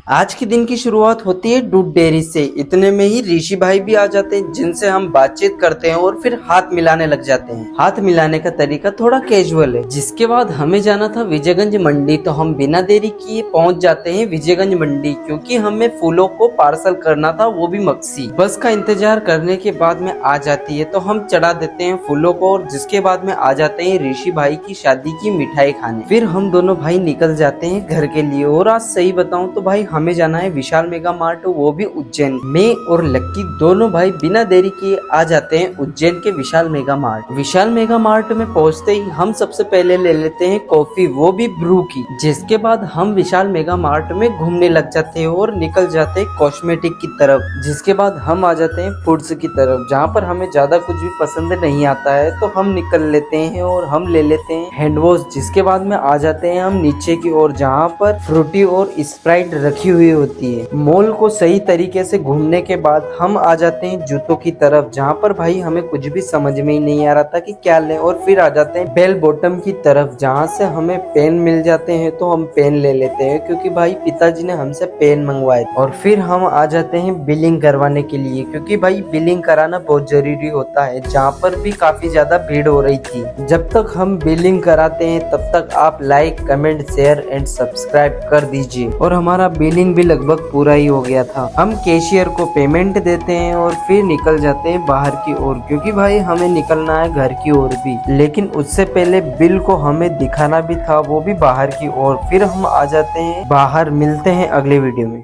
आज के दिन की शुरुआत होती है दूध डेयरी से। इतने में ही ऋषि भाई भी आ जाते हैं जिनसे हम बातचीत करते हैं और फिर हाथ मिलाने लग जाते हैं। हाथ मिलाने का तरीका थोड़ा कैजुअल है। जिसके बाद हमें जाना था विजयगंज मंडी, तो हम बिना देरी किए पहुंच जाते हैं विजयगंज मंडी, क्योंकि हमें फूलों को पार्सल करना था, वो भी मक्सी। बस का इंतजार करने के बाद में आ जाती है तो हम चढ़ा देते हैं फूलों को, और जिसके बाद में आ जाते हैं ऋषि भाई की शादी की मिठाई खाने। फिर हम दोनों भाई निकल जाते हैं घर के लिए। और आज सही बताऊं तो भाई हमें जाना है विशाल मेगा मार्ट, वो भी उज्जैन। मैं और लक्की दोनों भाई बिना देरी किए आ जाते हैं उज्जैन के विशाल मेगा मार्ट। विशाल मेगा मार्ट में पहुंचते ही हम सबसे पहले ले लेते हैं कॉफी, वो भी ब्रू की। जिसके बाद हम विशाल मेगा मार्ट में घूमने लग जाते हैं और निकल जाते हैं कॉस्मेटिक की तरफ। जिसके बाद हम आ जाते हैं फूड्स की तरफ, जहाँ पर हमें ज्यादा कुछ भी पसंद नहीं आता है, तो हम निकल लेते हैं और हम ले लेते हैं हैंड वॉश। जिसके बाद में आ जाते हैं हम नीचे की ओर, जहाँ पर फ्रूटी और स्प्राइट रखी हुई होती है। मॉल को सही तरीके से घूमने के बाद हम आ जाते हैं जूतों की तरफ, जहाँ पर भाई हमें कुछ भी समझ में ही नहीं आ रहा था कि क्या लें। और फिर आ जाते हैं बेल बॉटम की तरफ, जहाँ से हमें पेन मिल जाते हैं, तो हम पेन ले लेते हैं, क्योंकि भाई पिताजी ने हमसे पेन मंगवाए। और फिर हम आ जाते हैं बिलिंग करवाने के लिए, क्योंकि भाई बिलिंग कराना बहुत जरूरी होता है, जहाँ पर भी काफी ज्यादा भीड़ हो रही थी। जब तक हम बिलिंग कराते हैं तब तक आप like, comment, share and subscribe कर दीजिए। और हमारा बिलिंग भी लगभग पूरा ही हो गया था। हम कैशियर को पेमेंट देते हैं और फिर निकल जाते हैं बाहर की ओर, क्योंकि भाई हमें निकलना है घर की ओर भी। लेकिन उससे पहले बिल को हमें दिखाना भी था, वो भी बाहर की ओर। फिर हम आ जाते हैं बाहर। मिलते हैं अगले वीडियो में।